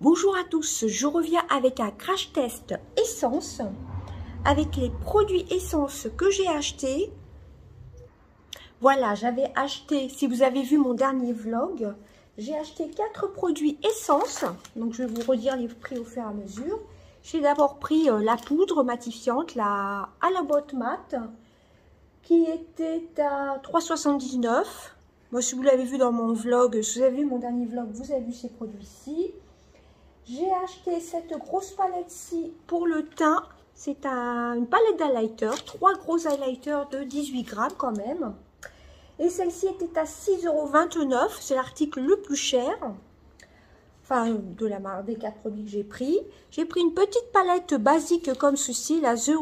Bonjour à tous, je reviens avec un crash test essence avec les produits essence que j'ai achetés. Voilà, j'avais acheté, si vous avez vu mon dernier vlog, j'ai acheté 4 produits essence. Donc je vais vous redire les prix au fur et à mesure. J'ai d'abord pris la poudre matifiante, la à la botte mat, qui était à 3,79 €. Moi, si vous l'avez vu dans mon vlog, si vous avez vu mon dernier vlog, vous avez vu ces produits-ci. J'ai acheté cette grosse palette-ci pour le teint. C'est une palette d'highlighter, 3 gros highlighters de 18 grammes quand même. Et celle-ci était à 6,29 €. C'est l'article le plus cher. Enfin, de la marque des 4 produits que j'ai pris. J'ai pris une petite palette basique comme ceci, la The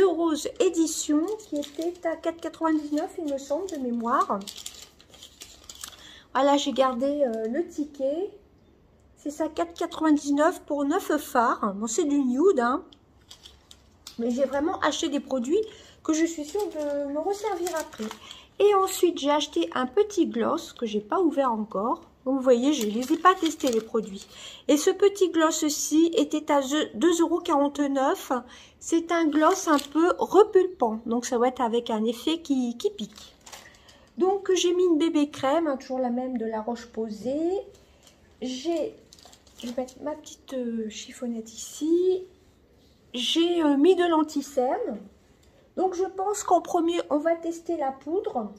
Rose Edition, qui était à 4,99 € il me semble, de mémoire. Voilà, j'ai gardé le ticket. C'est ça, 4,99 € pour 9 fards. Bon, c'est du nude, hein. Mais j'ai vraiment acheté des produits que je suis sûre de me resservir après. Et ensuite, j'ai acheté un petit gloss que j'ai pas ouvert encore. Donc, vous voyez, je ne les ai pas testés, les produits. Et ce petit gloss-ci était à 2,49 €. C'est un gloss un peu repulpant. Donc, ça va être avec un effet qui pique. Donc, j'ai mis une bébé crème, hein, toujours la même de La Roche-Posay. Je vais mettre ma petite chiffonnette ici. J'ai mis de l'anti-cerne. Donc, je pense qu'en premier, on va tester la poudre.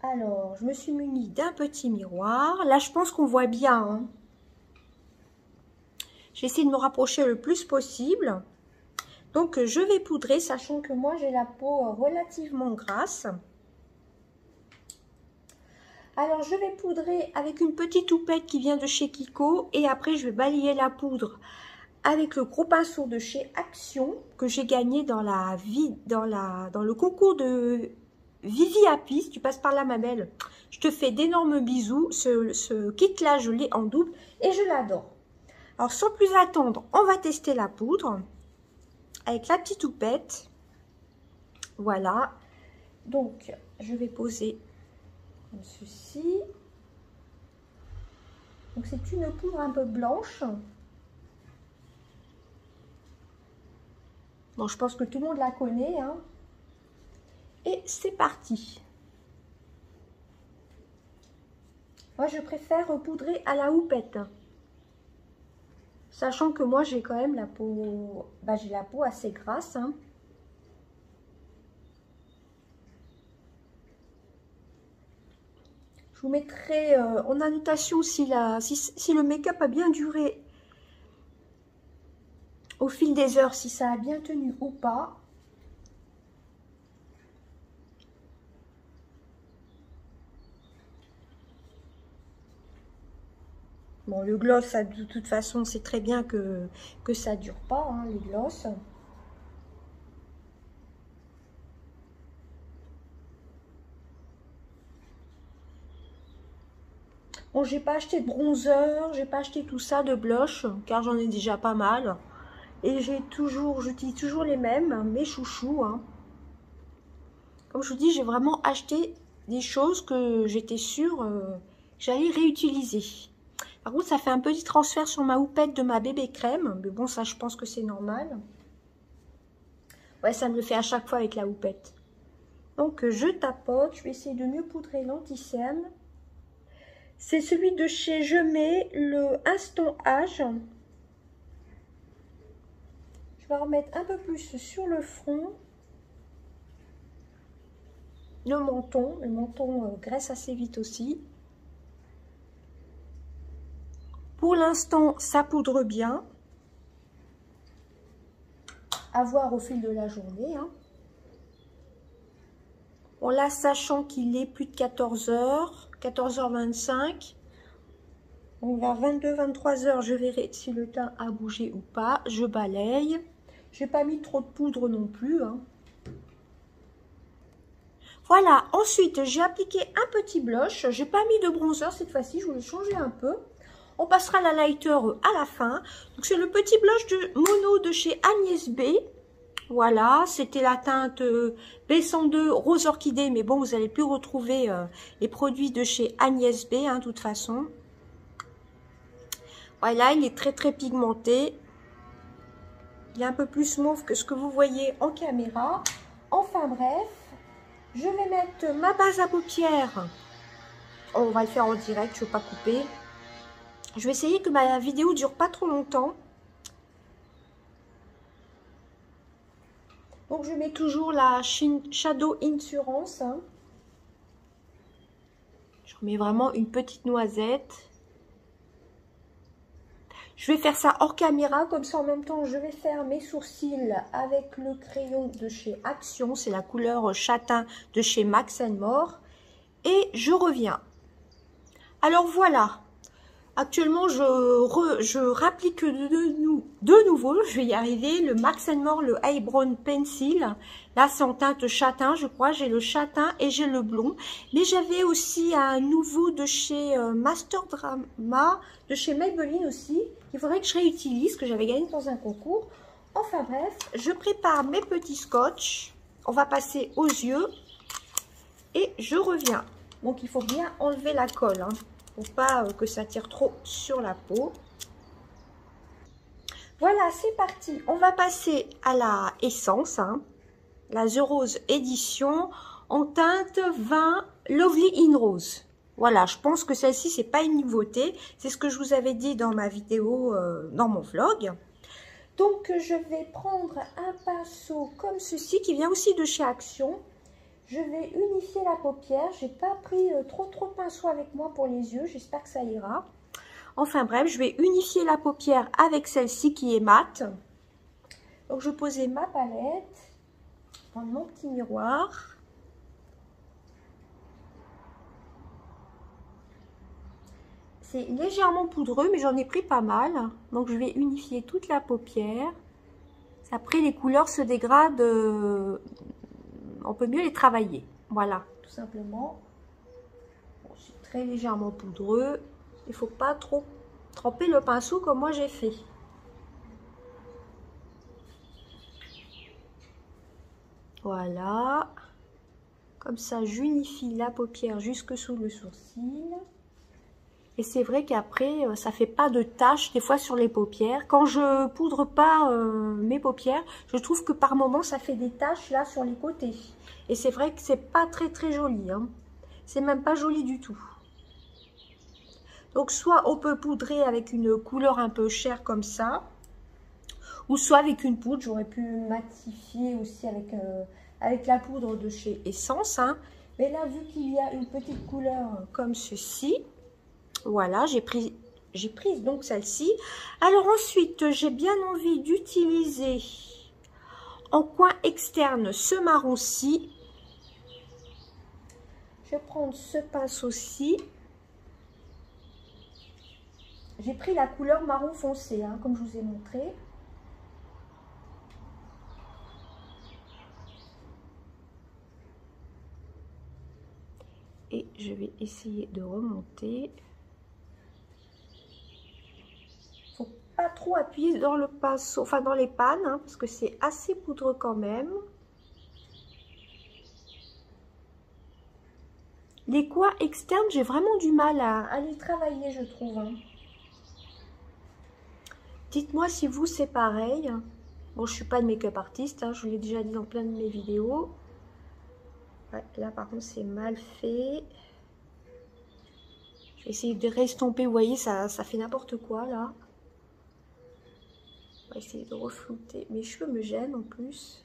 Alors, je me suis munie d'un petit miroir. Là, je pense qu'on voit bien, hein. J'essaie de me rapprocher le plus possible. Donc, je vais poudrer, sachant que moi, j'ai la peau relativement grasse. Alors, je vais poudrer avec une petite houppette qui vient de chez Kiko. Et après, je vais balayer la poudre avec le gros pinceau de chez Action que j'ai gagné dans le concours de Vivi Happy. Si tu passes par là, ma belle, je te fais d'énormes bisous. Ce kit-là, je l'ai en double et je l'adore. Alors, sans plus attendre, on va tester la poudre avec la petite houppette. Voilà. Donc, je vais poser comme ceci. Donc, c'est une poudre un peu blanche. Bon, je pense que tout le monde la connaît, hein. Et c'est parti. Moi, je préfère poudrer à la houppette. Sachant que moi, j'ai quand même la peau... j'ai la peau assez grasse, hein. Je vous mettrai en annotation si le make-up a bien duré au fil des heures, si ça a bien tenu ou pas. Bon, le gloss, ça, de toute façon, c'est très bien que ça dure pas, hein, les gloss. Bon, j'ai pas acheté de bronzer, j'ai pas acheté tout ça de blush, car j'en ai déjà pas mal. Et j'utilise toujours les mêmes, mes chouchous, hein. Comme je vous dis, j'ai vraiment acheté des choses que j'étais sûre que j'allais réutiliser. Par contre, ça fait un petit transfert sur ma houppette de ma bébé crème. Mais bon, ça, je pense que c'est normal. Ouais, ça me le fait à chaque fois avec la houppette. Donc, je tapote. Je vais essayer de mieux poudrer l'anti-cerne. C'est celui de chez Je Mets, le Instant Âge. Je vais remettre un peu plus sur le front. Le menton graisse assez vite aussi. Pour l'instant, ça poudre bien. À voir au fil de la journée, hein. Bon, là, sachant qu'il est plus de 14 h, 14h25. Donc vers 22-23 h, je verrai si le teint a bougé ou pas. Je balaye. J'ai pas mis trop de poudre non plus, hein. Voilà, ensuite j'ai appliqué un petit blush. J'ai pas mis de bronzer cette fois-ci, je voulais changer un peu. On passera la lighter à la fin. Donc c'est le petit blush de Mono de chez Agnès B. Voilà, c'était la teinte B102 rose orchidée, mais bon, vous allez plus retrouver les produits de chez Agnès B, hein, de toute façon. Voilà, il est très très pigmenté. Il est un peu plus mauve que ce que vous voyez en caméra. Enfin bref, je vais mettre ma base à paupières. On va le faire en direct, je ne veux pas couper. Je vais essayer que ma vidéo dure pas trop longtemps. Donc je mets toujours la Shadow Insurance. Hein. Je remets vraiment une petite noisette. Je vais faire ça hors caméra, comme ça en même temps je vais faire mes sourcils avec le crayon de chez Action. C'est la couleur châtain de chez Max & More. Et je reviens. Alors voilà. Actuellement, je rapplique de nouveau, je vais y arriver, le Max & More, le Eyebrow Pencil. Là, c'est en teinte châtain, je crois. J'ai le châtain et j'ai le blond. Mais j'avais aussi un nouveau de chez Master Drama, de chez Maybelline aussi. Il faudrait que je réutilise, que j'avais gagné dans un concours. Enfin bref, je prépare mes petits scotch. On va passer aux yeux. Et je reviens. Donc, il faut bien enlever la colle, hein. Pour pas que ça tire trop sur la peau. Voilà, c'est parti. On va passer à la essence, hein, la The Rose Edition en teinte 20 Lovely in Rose. Voilà, je pense que celle-ci, c'est pas une nouveauté. C'est ce que je vous avais dit dans ma vidéo, dans mon vlog. Donc, je vais prendre un pinceau comme ceci, qui vient aussi de chez Action. Je vais unifier la paupière. J'ai pas pris trop de pinceau avec moi pour les yeux. J'espère que ça ira. Enfin bref, je vais unifier la paupière avec celle-ci qui est mate. Donc je posais ma palette. Prendre mon petit miroir. C'est légèrement poudreux, mais j'en ai pris pas mal. Donc je vais unifier toute la paupière. Après, les couleurs se dégradent. On peut mieux les travailler. Voilà, tout simplement. Bon, c'est très légèrement poudreux. Il ne faut pas trop tremper le pinceau comme moi j'ai fait. Voilà. Comme ça, j'unifie la paupière jusque sous le sourcil. Et c'est vrai qu'après, ça fait pas de taches des fois sur les paupières. Quand je poudre pas mes paupières, je trouve que par moments, ça fait des taches là sur les côtés. Et c'est vrai que c'est pas très joli. Hein. C'est même pas joli du tout. Donc, soit on peut poudrer avec une couleur un peu chère comme ça. Ou soit avec une poudre. J'aurais pu matifier aussi avec la poudre de chez Essence. Hein. Mais là, vu qu'il y a une petite couleur comme ceci... Voilà, j'ai pris donc celle-ci. Alors ensuite, j'ai bien envie d'utiliser en coin externe ce marron-ci. Je vais prendre ce pinceau-ci. J'ai pris la couleur marron foncé, hein, comme je vous ai montré. Et je vais essayer de remonter. Pas trop appuyer dans le pinceau, enfin dans les pannes, hein, parce que c'est assez poudreux quand même. Les coins externes, j'ai vraiment du mal à les travailler, je trouve. Hein. Dites-moi si vous, c'est pareil. Bon, je suis pas de make-up artiste, hein, je vous l'ai déjà dit dans plein de mes vidéos. Ouais, là, par contre, c'est mal fait. Je vais essayer de restomper, vous voyez, ça fait n'importe quoi, là. On va essayer de reflouter. Mes cheveux me gênent en plus.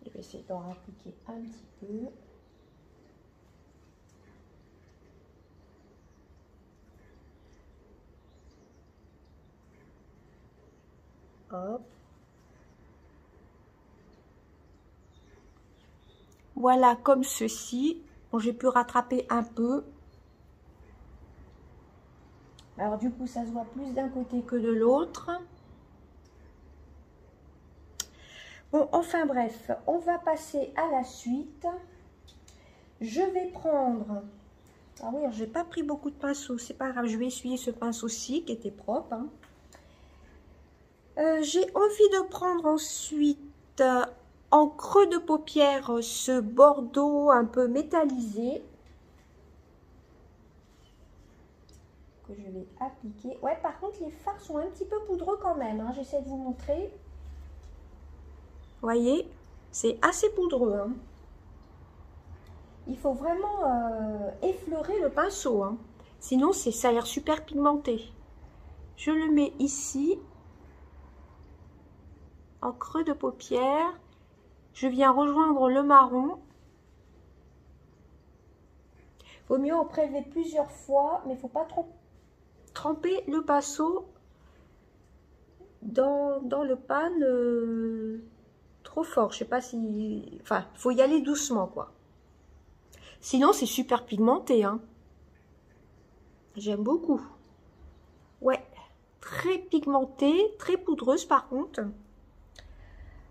Je vais essayer d'en appliquer un petit peu. Hop. Voilà, comme ceci. Bon, j'ai pu rattraper un peu. Alors du coup, ça se voit plus d'un côté que de l'autre. Bon, enfin bref, on va passer à la suite. Je vais prendre... Ah oui, j'ai pas pris beaucoup de pinceaux, c'est pas grave, je vais essuyer ce pinceau-ci qui était propre. Hein. J'ai envie de prendre ensuite en creux de paupière ce bordeaux un peu métallisé. Que je vais appliquer. Ouais, par contre, les fards sont un petit peu poudreux quand même. Hein. J'essaie de vous montrer. Vous voyez, c'est assez poudreux. Hein. Il faut vraiment effleurer le pinceau. Hein. Sinon, ça a l'air super pigmenté. Je le mets ici. En creux de paupière. Je viens rejoindre le marron. Vaut mieux en prélever plusieurs fois, mais il ne faut pas trop tremper le pinceau dans le pan trop fort. Je sais pas si... Enfin, il faut y aller doucement, quoi. Sinon, c'est super pigmenté. Hein. J'aime beaucoup. Ouais, très pigmentée, très poudreuse par contre.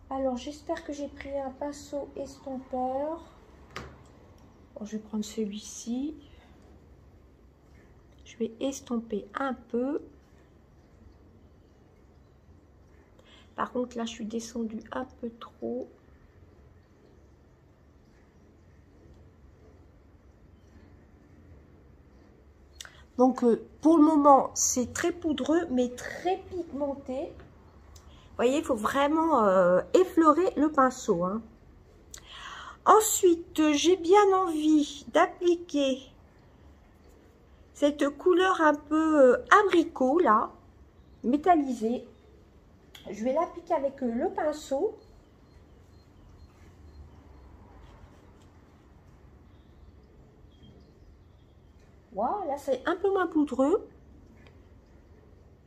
Alors, j'espère que j'ai pris un pinceau estompeur. Bon, je vais prendre celui-ci. Je vais estomper un peu. Par contre, là, je suis descendue un peu trop. Donc, pour le moment, c'est très poudreux, mais très pigmenté. Vous voyez, il faut vraiment effleurer le pinceau. Hein. Ensuite, j'ai bien envie d'appliquer cette couleur un peu abricot, là, métallisée. Je vais l'appliquer avec le pinceau. Voilà, c'est un peu moins poudreux.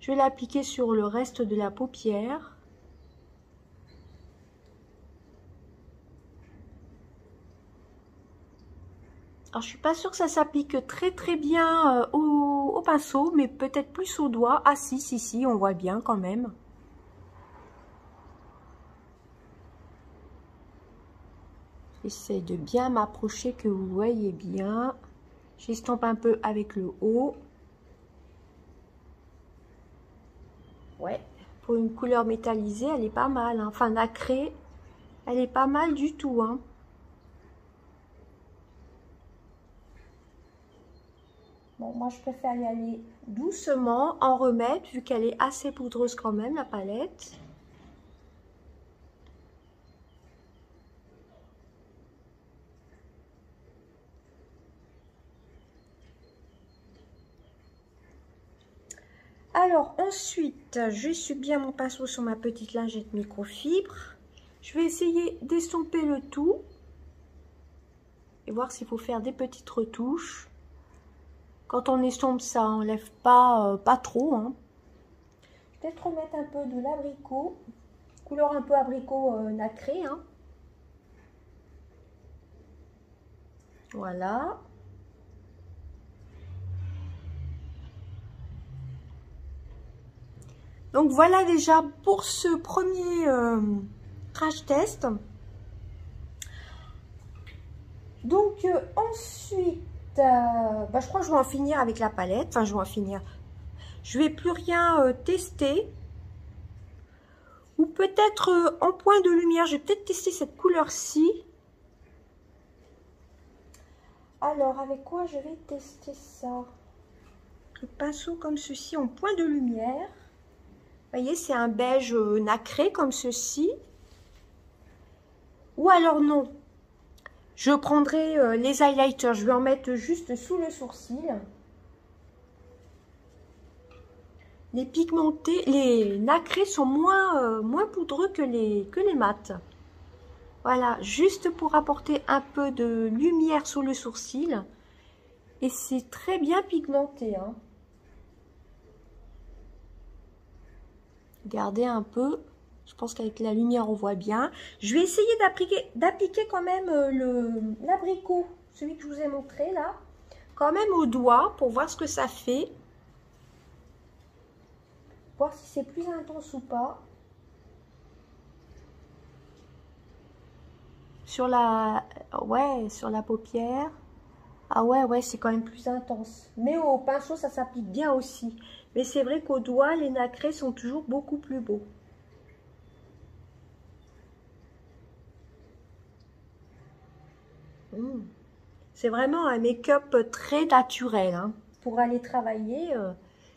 Je vais l'appliquer sur le reste de la paupière. Alors, je suis pas sûre que ça s'applique très bien au pinceau, mais peut-être plus au doigt. Ah si, on voit bien quand même. J'essaie de bien m'approcher, que vous voyez bien. J'estompe un peu avec le haut. Ouais, pour une couleur métallisée, elle est pas mal. Hein. Enfin, nacrée, elle est pas mal du tout. Hein. Bon, moi, je préfère y aller doucement, en remettre, vu qu'elle est assez poudreuse quand même, la palette. Alors, ensuite, j'essuie bien mon pinceau sur ma petite lingette microfibre. Je vais essayer d'estomper le tout. Et voir s'il faut faire des petites retouches. Quand on estompe, ça enlève pas trop. Hein. Je vais peut-être remettre un peu de l'abricot. Couleur un peu abricot nacré. Hein. Voilà. Donc voilà déjà pour ce premier crash test. Donc ensuite, je crois que je vais en finir avec la palette. Enfin, je vais en finir. Je vais plus rien tester. Ou peut-être en point de lumière. Je vais peut-être tester cette couleur-ci. Alors, avec quoi je vais tester ça? Le pinceau comme ceci en point de lumière. Vous voyez, c'est un beige nacré comme ceci. Ou alors non. Je prendrai les highlighters. Je vais en mettre juste sous le sourcil. Les pigmentés, les nacrés sont moins poudreux que les mats. Voilà, juste pour apporter un peu de lumière sous le sourcil. Et c'est très bien pigmenté. Hein. Regardez un peu. Je pense qu'avec la lumière, on voit bien. Je vais essayer d'appliquer quand même l'abricot, celui que je vous ai montré là, quand même au doigt pour voir ce que ça fait. voir si c'est plus intense ou pas. Sur la, ouais, sur la paupière. Ah ouais, c'est quand même plus intense. Mais au pinceau, ça s'applique bien aussi. Mais c'est vrai qu'au doigt, les nacrés sont toujours beaucoup plus beaux. C'est vraiment un make-up très naturel. Hein. Pour aller travailler,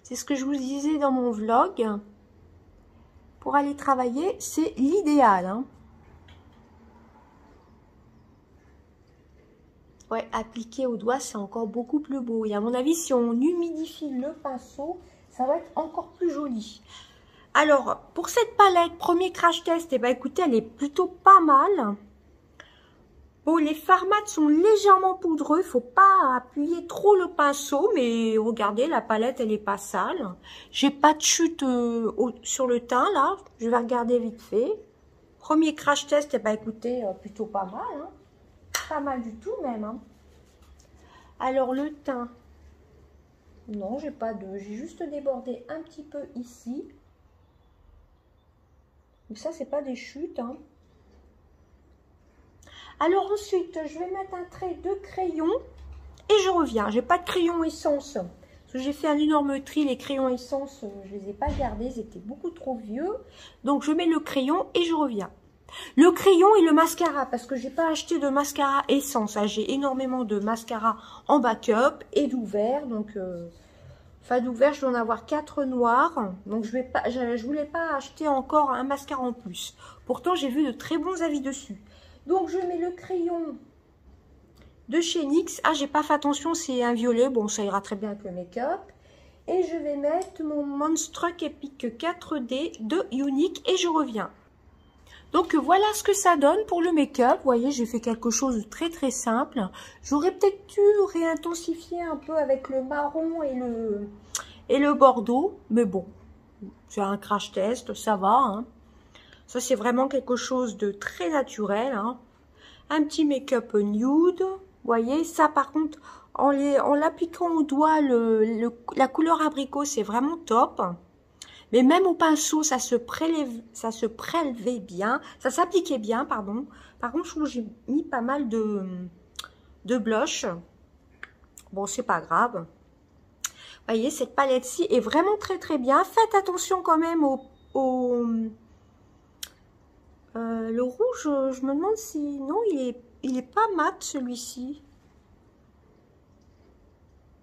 c'est ce que je vous disais dans mon vlog. Pour aller travailler, c'est l'idéal. Hein. Ouais, appliquer au doigt, c'est encore beaucoup plus beau. Et à mon avis, si on humidifie le pinceau, ça va être encore plus joli. Alors, pour cette palette, premier crash test, eh ben, écoutez, elle est plutôt pas mal. Bon, les fards mat sont légèrement poudreux. Il ne faut pas appuyer trop le pinceau. Mais regardez, la palette, elle n'est pas sale. J'ai pas de chute sur le teint, là. Je vais regarder vite fait. Premier crash test, eh ben, écoutez, plutôt pas mal. Hein. Pas mal du tout, même. Hein. Alors, le teint. Non, j'ai pas de... J'ai juste débordé un petit peu ici. Mais ça, c'est pas des chutes, hein. Alors ensuite, je vais mettre un trait de crayon et je reviens. J'ai pas de crayon essence. Parce que j'ai fait un énorme tri. Les crayons essence, je les ai pas gardés. Ils étaient beaucoup trop vieux. Donc, je mets le crayon et je reviens. Le crayon et le mascara. Parce que j'ai pas acheté de mascara essence. J'ai énormément de mascara en backup et d'ouvert. Donc, enfin d'ouvert, je dois en avoir 4 noirs. Donc, je voulais pas acheter encore un mascara en plus. Pourtant, j'ai vu de très bons avis dessus. Donc, je mets le crayon de chez NYX. Ah, j'ai pas fait attention, c'est un violet. Bon, ça ira très bien avec le make-up. Et je vais mettre mon Monstruck Epic 4D de Unique et je reviens. Donc, voilà ce que ça donne pour le make-up. Vous voyez, j'ai fait quelque chose de très, très simple. J'aurais peut-être dû réintensifier un peu avec le marron et le bordeaux. Mais bon, c'est un crash test, ça va, hein. Ça, c'est vraiment quelque chose de très naturel. Hein. Un petit make-up nude. Vous voyez, ça, par contre, en l'appliquant au doigt, la couleur abricot, c'est vraiment top. Mais même au pinceau, ça se prélevait bien. Ça s'appliquait bien, pardon. Par contre, je trouve que j'ai mis pas mal de blush. Bon, c'est pas grave. Vous voyez, cette palette-ci est vraiment très, très bien. Faites attention quand même le rouge, je me demande si... Non, il est pas mat, celui-ci.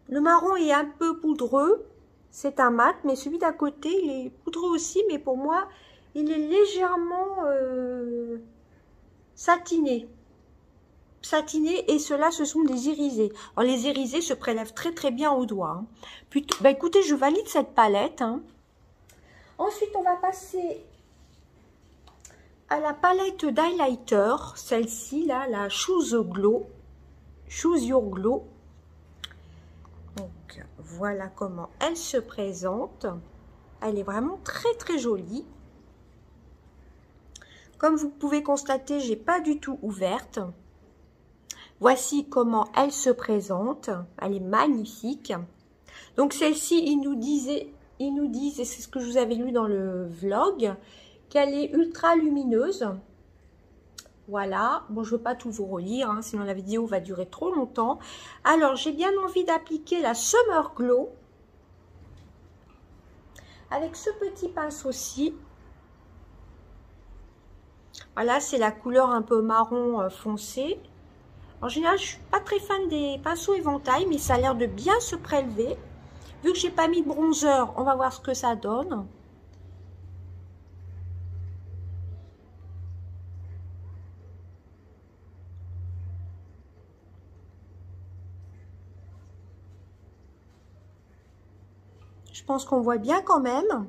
Le marron est un peu poudreux. C'est un mat, mais celui d'à côté, il est poudreux aussi. Mais pour moi, il est légèrement satiné. Satiné, et ceux-là, ce sont des irisés. Alors, les irisés se prélèvent très, très bien au doigt. Hein. Plutôt, bah, écoutez, je valide cette palette. Hein. Ensuite, on va passer... à la palette d'highlighter, celle-ci là, la Choose Your Glow. Donc voilà comment elle se présente. Elle est vraiment très très jolie. Comme vous pouvez constater, j'ai pas du tout ouverte. Voici comment elle se présente. Elle est magnifique. Donc celle-ci, ils nous disent, et c'est ce que je vous avais lu dans le vlog, qu'elle est ultra lumineuse. Voilà. Bon, je ne veux pas tout vous relire, hein, sinon la vidéo va durer trop longtemps. Alors, j'ai bien envie d'appliquer la Summer Glow. Avec ce petit pinceau-ci. Voilà, c'est la couleur un peu marron foncé. En général, je ne suis pas très fan des pinceaux éventail, mais ça a l'air de bien se prélever. Vu que j'ai pas mis de bronzer, on va voir ce que ça donne. Je pense qu'on voit bien quand même.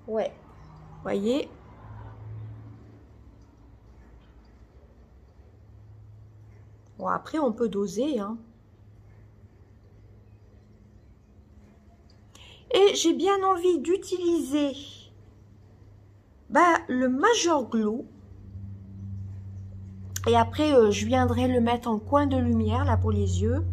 Ouais, vous voyez. Bon, après, on peut doser, hein. Et j'ai bien envie d'utiliser le Major Glow. Et après, je viendrai le mettre en coin de lumière, là, pour les yeux.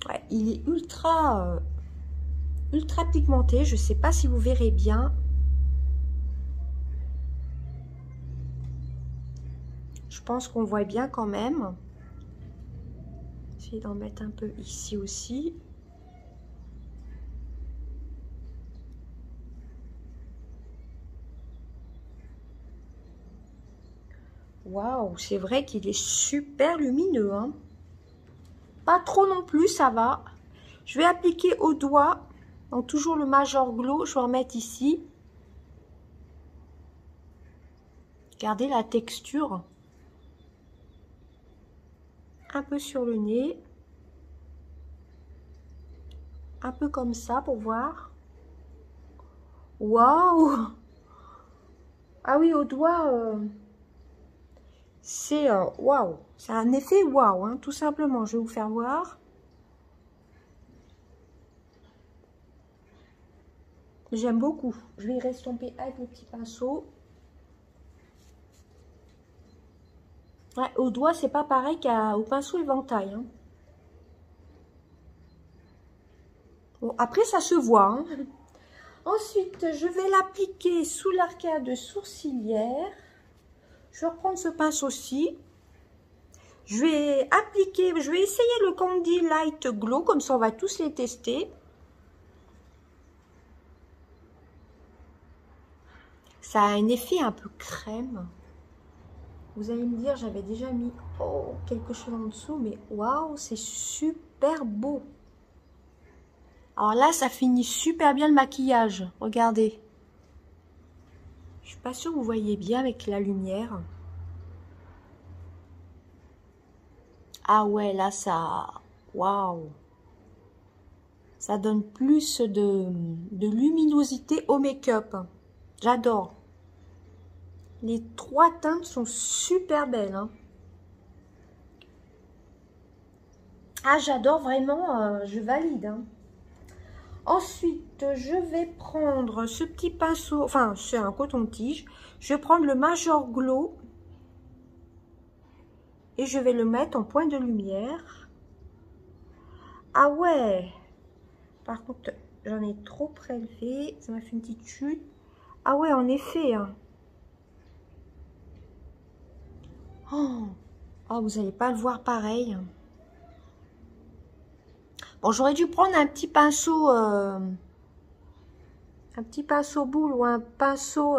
Ouais, il est ultra pigmenté. Je ne sais pas si vous verrez bien. Je pense qu'on voit bien quand même. Essayer d'en mettre un peu ici aussi. Waouh, c'est vrai qu'il est super lumineux, hein. Pas trop non plus, ça va. Je vais appliquer au doigt, donc toujours le Major Glow, je vais en mettre ici. Regardez la texture. Un peu sur le nez. Un peu comme ça pour voir. Waouh! Ah oui, au doigt, c'est waouh! C'est un effet waouh, hein, tout simplement. Je vais vous faire voir. J'aime beaucoup. Je vais y restomper avec le petit pinceau. Ouais, au doigt, c'est pas pareil qu'au pinceau éventail. Hein. Bon, après, ça se voit. Hein. Ensuite, je vais l'appliquer sous l'arcade sourcilière. Je vais reprendre ce pinceau-ci. Je vais appliquer, je vais essayer le Candy Light Glow, comme ça on va tous les tester. Ça a un effet un peu crème. Vous allez me dire, j'avais déjà mis quelque chose en dessous, mais waouh, c'est super beau. Alors là, ça finit super bien le maquillage. Regardez. Je suis pas sûre que vous voyez bien avec la lumière. Ah ouais, là, ça... Waouh. Ça donne plus de luminosité au make-up. J'adore. Les trois teintes sont super belles. Hein. Ah, j'adore vraiment. Je valide. Hein. Ensuite, je vais prendre ce petit pinceau. Enfin, c'est un coton-tige. Je vais prendre le Major Glow. Et je vais le mettre en point de lumière. Ah ouais. Par contre, j'en ai trop prélevé. Ça m'a fait une petite chute. Ah ouais, en effet. Hein. Oh, vous n'allez pas le voir pareil. Bon, j'aurais dû prendre un petit pinceau boule ou un pinceau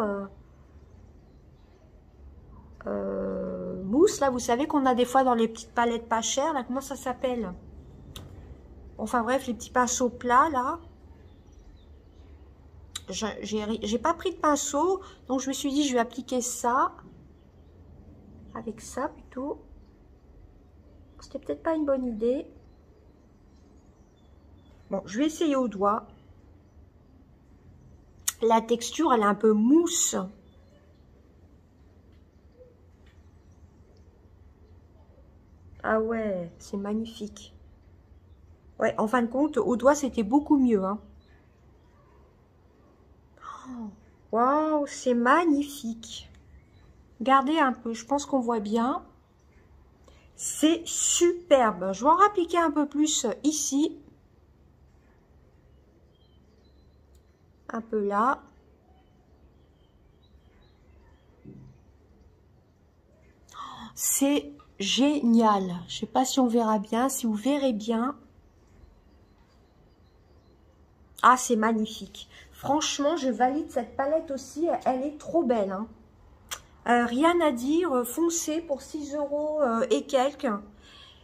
mousse. Là, vous savez qu'on a des fois dans les petites palettes pas chères. Là, comment ça s'appelle? Enfin bref, les petits pinceaux plats là. J'ai pas pris de pinceau, donc je me suis dit je vais appliquer ça avec ça plutôt. C'était peut-être pas une bonne idée. Bon, je vais essayer au doigt. La texture, elle est un peu mousse. Ah ouais, c'est magnifique. Ouais, en fin de compte, au doigt, c'était beaucoup mieux. Hein. Waouh, c'est magnifique. Regardez un peu, je pense qu'on voit bien. C'est superbe. Je vais en appliquer un peu plus ici. Un peu là. C'est génial. Je ne sais pas si on verra bien, si vous verrez bien. Ah, c'est magnifique. Franchement, je valide cette palette aussi. Elle est trop belle. Hein. Rien à dire. Foncez pour 6 € et quelques.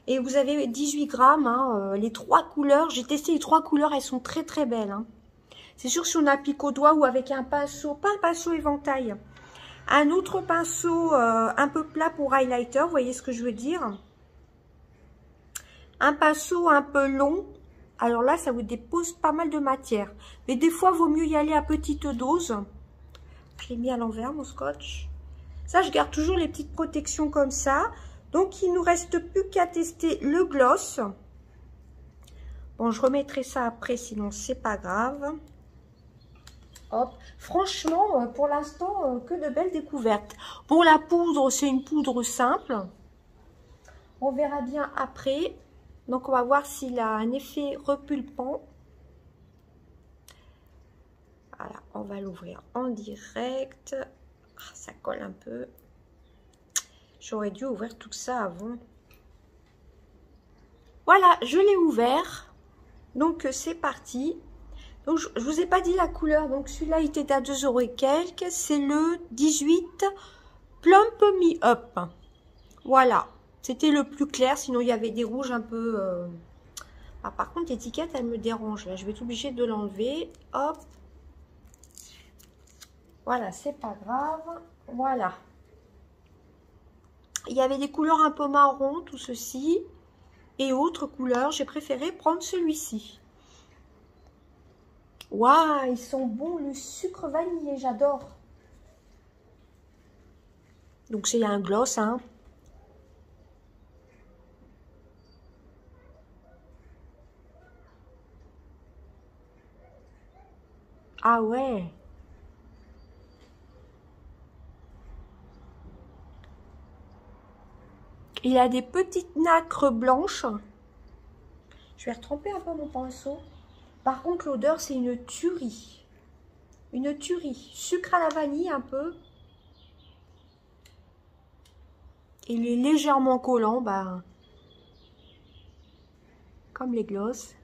Et vous avez 18 grammes. Hein, les 3 couleurs. J'ai testé les 3 couleurs. Elles sont très très belles. Hein. C'est sûr que si on applique au doigt ou avec un pinceau, pas un pinceau éventail, un autre pinceau un peu plat pour highlighter, vous voyez ce que je veux dire? Un pinceau un peu long, alors là, ça vous dépose pas mal de matière. Mais des fois, il vaut mieux y aller à petite dose. Je l'ai mis à l'envers, mon scotch. Ça, je garde toujours les petites protections comme ça. Donc, il nous reste plus qu'à tester le gloss. Bon, je remettrai ça après, sinon c'est pas grave. Hop. Franchement, pour l'instant, que de belles découvertes. Bon, la poudre, c'est une poudre simple. On verra bien après. Donc, on va voir s'il a un effet repulpant. Voilà, on va l'ouvrir en direct. Ah, ça colle un peu. J'aurais dû ouvrir tout ça avant. Voilà, je l'ai ouvert. Donc, c'est parti. Donc, je ne vous ai pas dit la couleur. Donc, celui-là, il était à 2 € et quelques. C'est le 18 Plump Me Up. Voilà. C'était le plus clair. Sinon, il y avait des rouges un peu... Ah, par contre, l'étiquette, elle me dérange. Là, je vais être obligée de l'enlever. Hop. Voilà, c'est pas grave. Voilà. Il y avait des couleurs un peu marron, tout ceci. Et autres couleurs, j'ai préféré prendre celui-ci. Waouh, ils sont bons, le sucre vanillé, j'adore. Donc, c'est un gloss, hein. Ah ouais. Il a des petites nacres blanches. Je vais retremper un peu mon pinceau. Par contre, l'odeur, c'est une tuerie. Une tuerie. Sucre à la vanille un peu. Il est légèrement collant, bah, comme les glosses.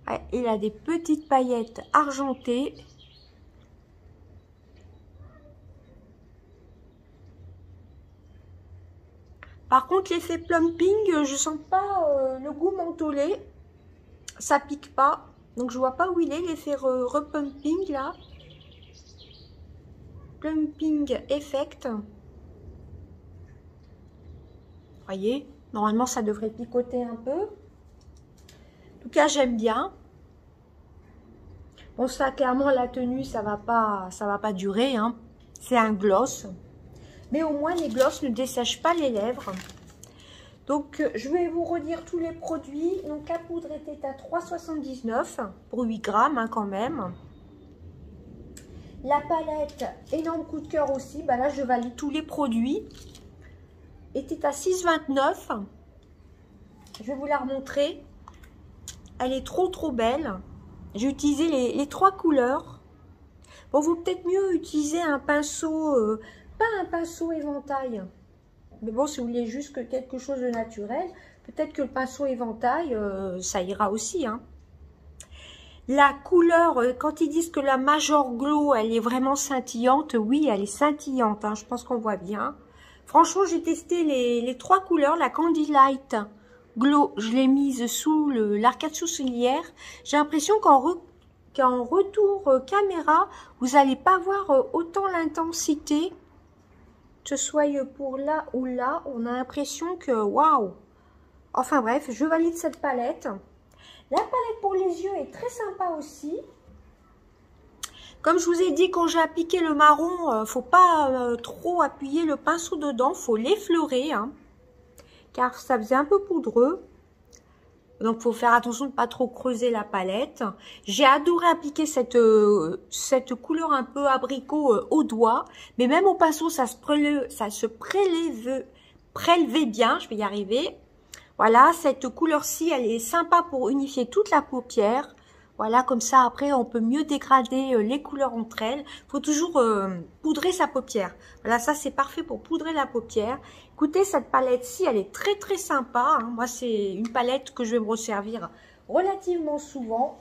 Ouais, il a des petites paillettes argentées. Par contre, l'effet plumping, je sens pas le goût mentholé. Ça pique pas. Donc, je vois pas où il est, l'effet repumping, là. Plumping effect. Voyez, normalement, ça devrait picoter un peu. En tout cas, j'aime bien. Bon, ça, clairement, la tenue, ça va pas durer, hein. C'est un gloss. Mais au moins, les glosses ne dessèchent pas les lèvres. Donc, je vais vous redire tous les produits. Donc, la poudre était à 3,79 € pour 8 grammes, hein, quand même. La palette, énorme coup de cœur aussi. Bah là, je valide tous les produits. Était à 6,29 €. Je vais vous la remontrer. Elle est trop belle. J'ai utilisé les 3 couleurs. Bon, vous peut-être mieux utiliser un pinceau... pas un pinceau éventail, mais bon, si vous voulez juste que quelque chose de naturel, peut-être que le pinceau éventail, ça ira aussi, hein. La couleur, quand ils disent que la Major Glow, elle est vraiment scintillante, oui, elle est scintillante, hein, je pense qu'on voit bien. Franchement, j'ai testé les 3 couleurs, la Candy Light Glow, je l'ai mise sous l'arcade sourcilière. J'ai l'impression qu'en retour caméra, vous n'allez pas voir autant l'intensité. Que ce soit pour là ou là, on a l'impression que waouh. Enfin bref, je valide cette palette. La palette pour les yeux est très sympa aussi. Comme je vous ai dit, quand j'ai appliqué le marron, faut pas trop appuyer le pinceau dedans, faut l'effleurer, hein, car ça faisait un peu poudreux. Donc, faut faire attention de ne pas trop creuser la palette. J'ai adoré appliquer cette couleur un peu abricot au doigt. Mais même au pinceau, ça se prélevait bien. Je vais y arriver. Voilà, cette couleur-ci, elle est sympa pour unifier toute la paupière. Voilà, comme ça, après, on peut mieux dégrader les couleurs entre elles. Il faut toujours poudrer sa paupière. Voilà, ça, c'est parfait pour poudrer la paupière. Écoutez, cette palette-ci, elle est très sympa, hein. Moi, c'est une palette que je vais me resservir relativement souvent.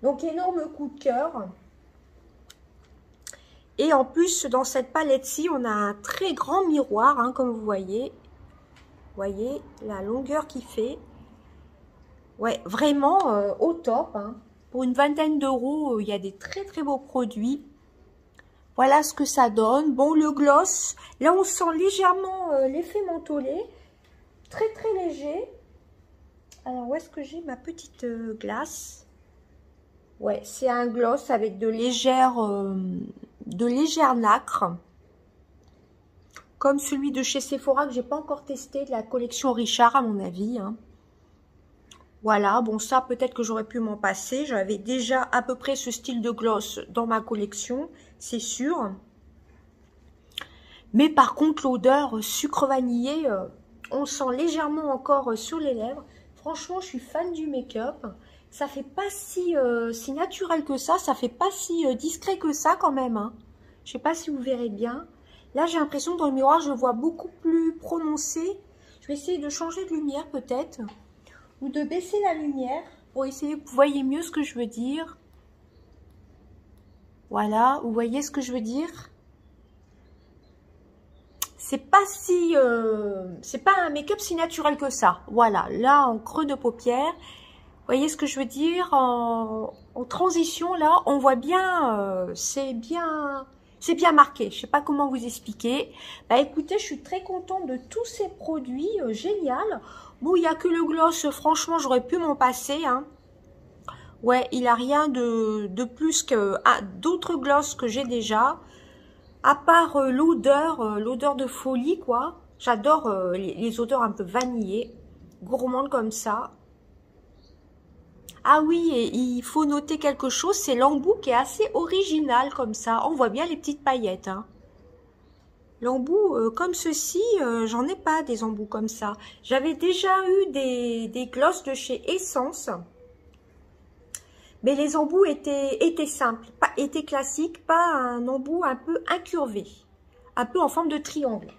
Donc, énorme coup de cœur. Et en plus, dans cette palette-ci, on a un très grand miroir, hein, comme vous voyez. Vous voyez la longueur qu'il fait. Ouais, vraiment au top, hein. Pour une vingtaine d'euros, il y a des très beaux produits. Voilà ce que ça donne. Bon, le gloss, là on sent légèrement l'effet mentholé. Très léger. Alors, où est-ce que j'ai ma petite glace? Ouais, c'est un gloss avec de légères nacres. Comme celui de chez Sephora que j'ai pas encore testé, de la collection Richard à mon avis, hein. Voilà, bon ça peut-être que j'aurais pu m'en passer. J'avais déjà à peu près ce style de gloss dans ma collection, c'est sûr. Mais par contre l'odeur sucre vanillé, on le sent légèrement encore sur les lèvres. Franchement, je suis fan du make-up. Ça fait pas si naturel que ça fait pas si discret que ça quand même. Hein. Je sais pas si vous verrez bien. Là, j'ai l'impression que dans le miroir, je le vois beaucoup plus prononcé. Je vais essayer de changer de lumière peut-être. Ou de baisser la lumière pour essayer que vous voyez mieux ce que je veux dire. Voilà, vous voyez ce que je veux dire? C'est pas si... c'est pas un make-up si naturel que ça. Voilà, là, en creux de paupière. Vous voyez ce que je veux dire? En transition, là, on voit bien... c'est bien marqué. Je sais pas comment vous expliquer. Bah écoutez, je suis très contente de tous ces produits. Génial. Bon, il n'y a que le gloss. Franchement, j'aurais pu m'en passer. Hein. Ouais, il a rien de plus que d'autres gloss que j'ai déjà. À part l'odeur de folie, quoi. J'adore les odeurs un peu vanillées, gourmandes comme ça. Ah oui, et il faut noter quelque chose, c'est l'embout qui est assez original comme ça. On voit bien les petites paillettes. Hein. L'embout comme ceci, j'en ai pas des embouts comme ça. J'avais déjà eu des glosses de chez Essence. Mais les embouts étaient simples, étaient classiques, pas un embout un peu incurvé, un peu en forme de triangle.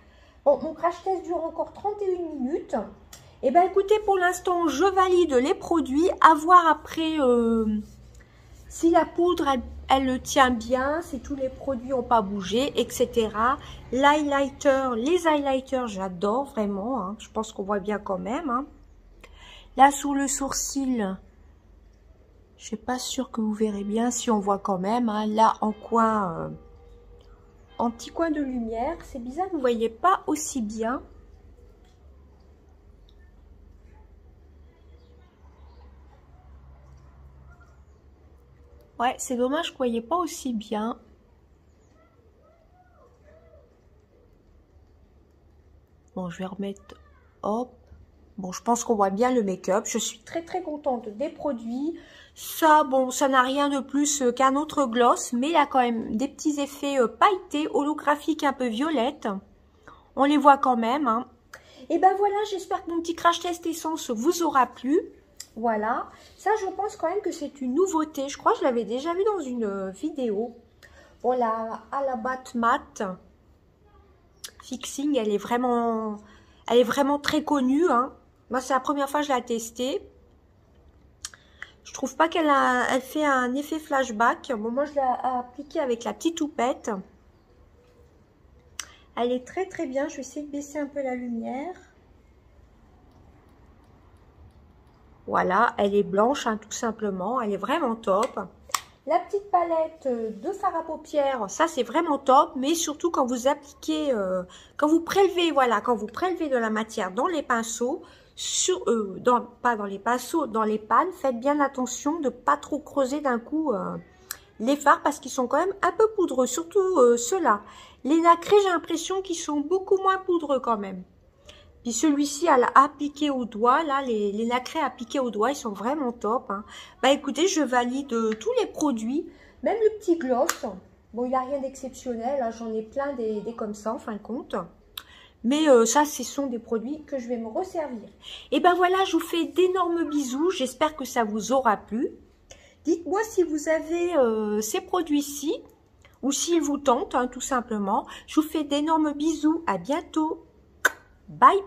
Bon, mon crash test dure encore 31 minutes. Et ben écoutez, pour l'instant, je valide les produits. À voir après si la poudre, elle tient bien, si tous les produits n'ont pas bougé, etc. L'highlighter, les highlighters, j'adore vraiment. Hein. Je pense qu'on voit bien quand même. Hein. Là, sous le sourcil... Je suis pas sûre que vous verrez bien si on voit quand même. Hein, là, en coin, en petit coin de lumière. C'est bizarre, vous ne voyez pas aussi bien. Ouais, c'est dommage que vous ne voyez pas aussi bien. Bon, je vais remettre... Hop. Bon, je pense qu'on voit bien le make-up. Je suis très très contente des produits. Ça, bon, ça n'a rien de plus qu'un autre gloss, mais il a quand même des petits effets pailletés, holographiques un peu violettes. On les voit quand même. Hein. Et ben voilà, j'espère que mon petit crash test essence vous aura plu. Voilà. Ça, je pense quand même que c'est une nouveauté. Je crois que je l'avais déjà vu dans une vidéo. Bon, la Alabat Matte Fixing, elle est vraiment très connue. Hein. Moi, c'est la première fois que je l'ai testée. Je trouve pas qu'elle fait un effet flashback. Bon, moi, je l'ai appliquée avec la petite houppette. Elle est très très bien. Je vais essayer de baisser un peu la lumière. Voilà, elle est blanche, hein, tout simplement. Elle est vraiment top. La petite palette de fard à paupières, ça c'est vraiment top. Mais surtout quand vous appliquez, quand vous prélevez, voilà, quand vous prélevez de la matière dans les pinceaux, pas dans les pinceaux, dans les pannes, faites bien attention de ne pas trop creuser d'un coup les fards parce qu'ils sont quand même un peu poudreux, surtout ceux-là. Les nacrés, j'ai l'impression qu'ils sont beaucoup moins poudreux quand même. Puis celui-ci, à appliquer au doigt, là, les nacrés appliqués au doigt, ils sont vraiment top. Hein. Bah écoutez, je valide tous les produits, même le petit gloss. Bon, il n'y a rien d'exceptionnel, hein, j'en ai plein des comme ça en fin de compte. Mais ça, ce sont des produits que je vais me resservir. Et ben voilà, je vous fais d'énormes bisous. J'espère que ça vous aura plu. Dites-moi si vous avez ces produits-ci ou s'ils vous tentent, hein, tout simplement. Je vous fais d'énormes bisous. À bientôt. Bye bye.